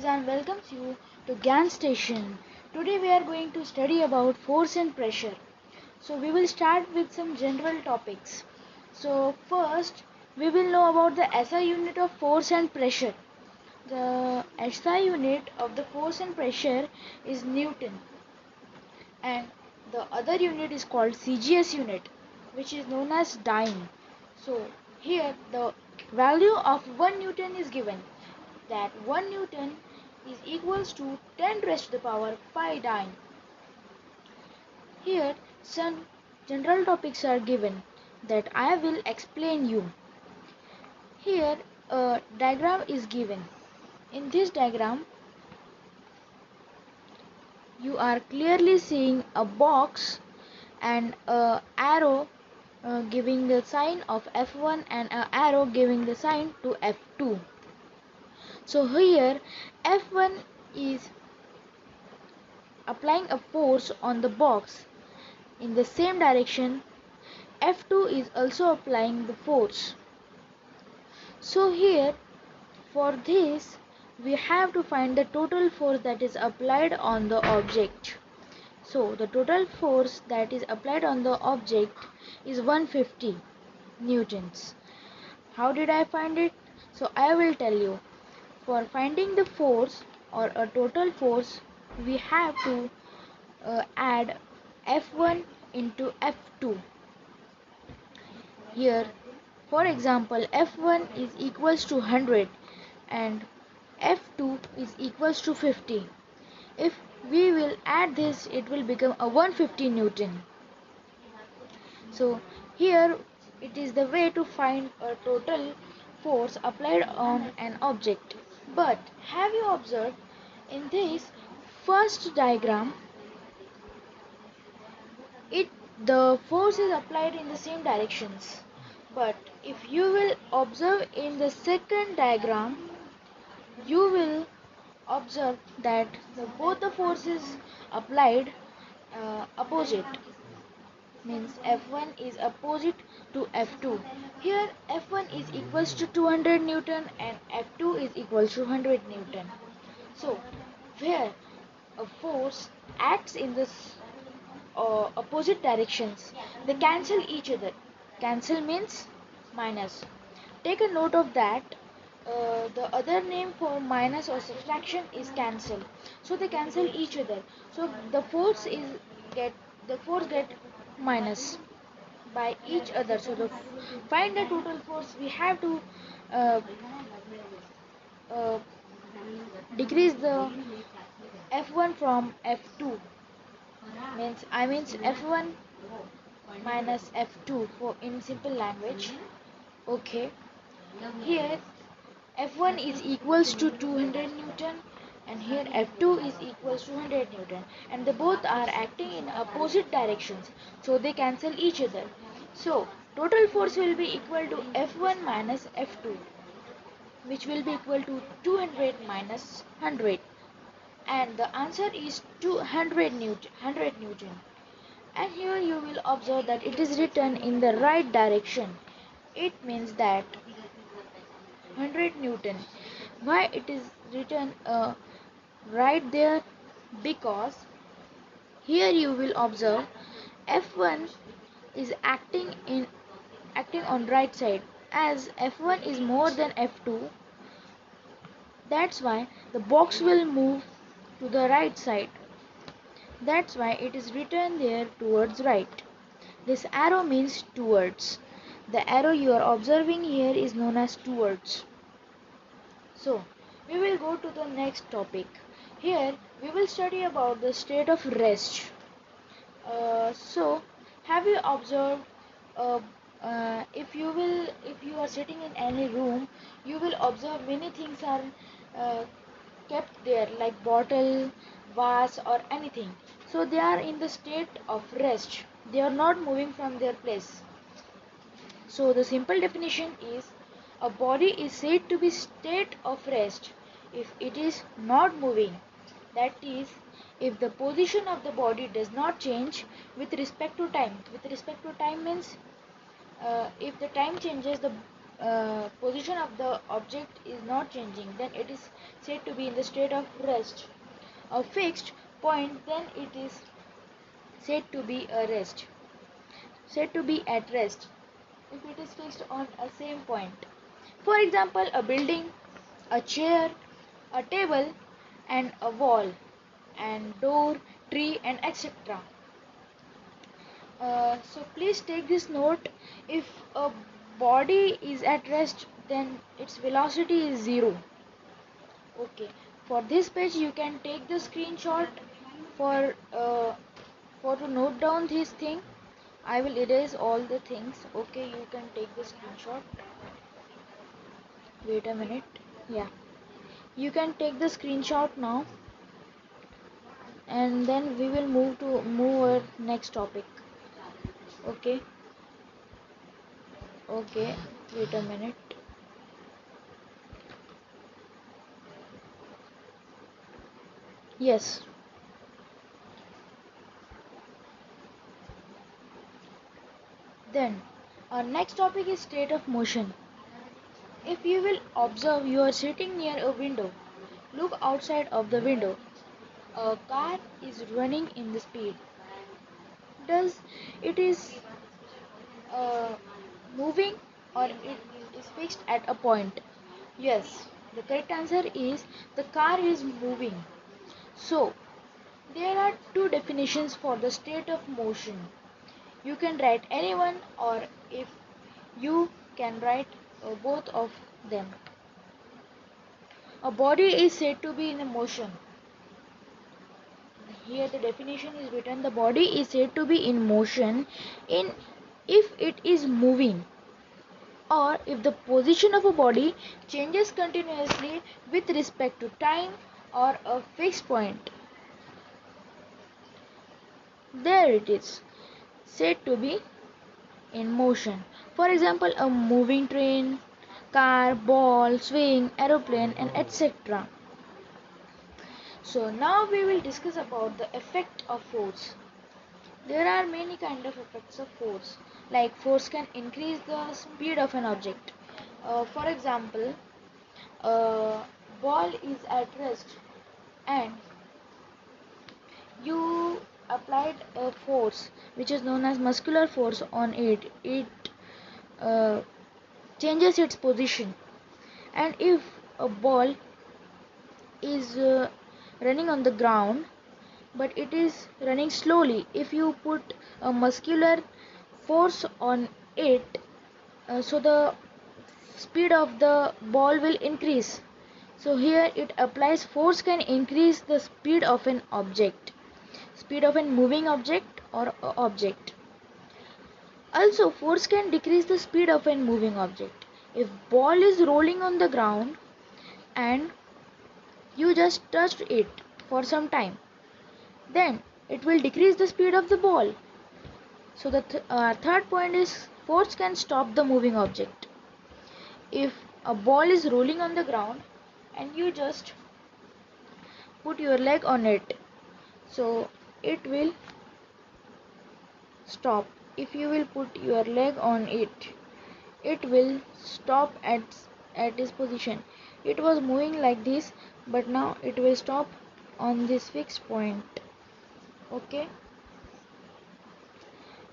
and welcomes you to GAN station. Today we are going to study about force and pressure. So we will start with some general topics. So first we will know about the SI unit of force and pressure. The SI unit of the force and pressure is Newton, and the other unit is called CGS unit, which is known as dyne. So here the value of 1 Newton is given, that 1 Newton is equals to 10 raised to the power 5 dyne. Here some general topics are given that I will explain you. Here a diagram is given. In this diagram you are clearly seeing a box and a arrow giving the sign of F1 and an arrow giving the sign to F2. So here F1 is applying a force on the box. In the same direction, F2 is also applying the force. So here for this we have to find the total force that is applied on the object. So the total force that is applied on the object is 150 newtons. How did I find it? So I will tell you. For finding the force or a total force, we have to add F1 into F2. Here, for example, F1 is equals to 100 and F2 is equals to 50. If we will add this, it will become a 150 Newton. So here it is the way to find a total force applied on an object. But have you observed in this first diagram, it the force is applied in the same directions. But if you will observe in the second diagram, you will observe that both the forces applied opposite, means F1 is opposite to F2. Here F1 is equals to 200 Newton and F2 is equals to 100 Newton. So where a force acts in this opposite directions, they cancel each other. Cancel means minus. Take a note of that. The other name for minus or subtraction is cancel. So they cancel each other. So get the force get minus by each other. So to find the total force, we have to uh, uh, decrease the F1 from F2. Means F1 minus F2 for in simple language. Okay. Here F1 is equals to 200 Newton and here F2 is equals to 100 Newton, and they both are acting in opposite directions, so they cancel each other. So total force will be equal to F1 minus F2, which will be equal to 200 minus 100, and the answer is 200 Newton. 100 Newton. And here you will observe that it is written in the right direction. It means that 100 Newton. Why it is written right there? Because here you will observe F1 is acting on right side, as F1 is more than F2. That's why the box will move to the right side. That's why it is written there towards right. This arrow means towards. The arrow you are observing here is known as towards. So we will go to the next topic. Here we will study about the state of rest. So have you observed, uh, if you are sitting in any room, you will observe many things are uh, kept there, like bottle, vase or anything. So they are in the state of rest, they are not moving from their place. So the simple definition is, a body is said to be state of rest if it is not moving. That is, if the position of the body does not change with respect to time. With respect to time means if the time changes, the position of the object is not changing, then it is said to be in the state of rest. A fixed point, then it is said to be at rest if it is fixed on a same point. For example, a building, a chair, a table, and a wall, and door, tree, and etc. So please take this note. If a body is at rest, then its velocity is zero. Okay. For this page, you can take the screenshot for to note down this thing. I will erase all the things. Okay, you can take the screenshot. Wait a minute. Yeah, you can take the screenshot now, and then we will move our next topic. Okay. Okay. Wait a minute. Yes. Then our next topic is state of motion. If you will observe, you are sitting near a window. Look outside of the window. A car is running in the speed. Does it is uh, moving, or it is fixed at a point? Yes, the correct answer is the car is moving. So, there are two definitions for the state of motion. You can write any one, or if you can write both of them. A body is said to be in a motion. Here the definition is written: the body is said to be in motion in if it is moving, or if the position of a body changes continuously with respect to time or a fixed point. There it is, said to be in motion. For example, a moving train, car, ball, swing, aeroplane, and etc. So now we will discuss about the effect of force. There are many kind of effects of force. Like force can increase the speed of an object. For example, a ball is at rest and you applied a force which is known as muscular force on it. It uh, changes its position. And if a ball is running on the ground but it is running slowly, if you put a muscular force on it, so the speed of the ball will increase. So here it applies force can increase the speed of an object, speed of a moving object or object. Also force can decrease the speed of a moving object. If ball is rolling on the ground and you just touched it for some time, then it will decrease the speed of the ball. So the third point is force can stop the moving object. If a ball is rolling on the ground and you just put your leg on it, so it will stop. If you will put your leg on it, it will stop at this position. It was moving like this, but now it will stop on this fixed point. Okay,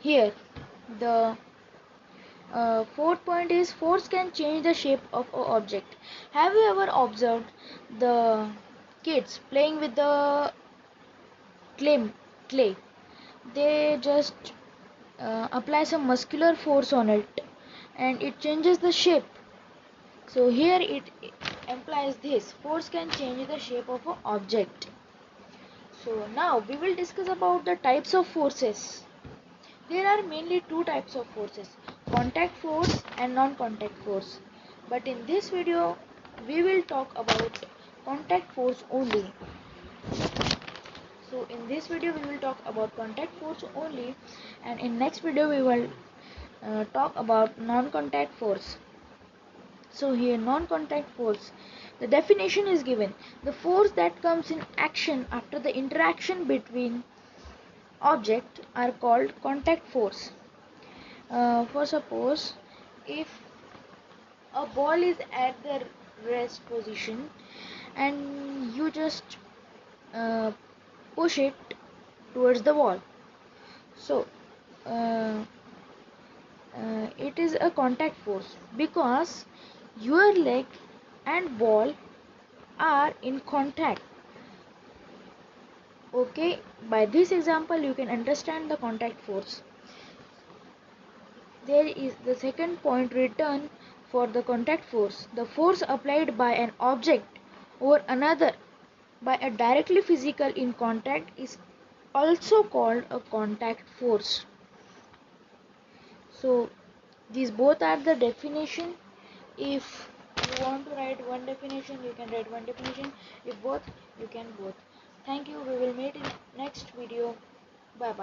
here the fourth point is force can change the shape of an object. Have you ever observed the kids playing with the clay? They just apply some muscular force on it and it changes the shape. So here it implies this force can change the shape of an object. So now we will discuss about the types of forces. There are mainly two types of forces: contact force and non-contact force. But in this video we will talk about contact force only. So in this video we will talk about contact force only, and in next video we will talk about non-contact force. So here non-contact force, the definition is given: the force that comes in action after the interaction between objects are called contact force. For suppose if a ball is at the rest position and you just uh, push it towards the wall. So uh, it is a contact force because your leg and ball are in contact. Okay, by this example you can understand the contact force. There is the second point written for the contact force. The force applied by an object or another by a directly physical in contact is also called a contact force. So these both are the definition. If you want to write one definition, you can write one definition. If both, you can both. Thank you. We will meet in next video. Bye bye.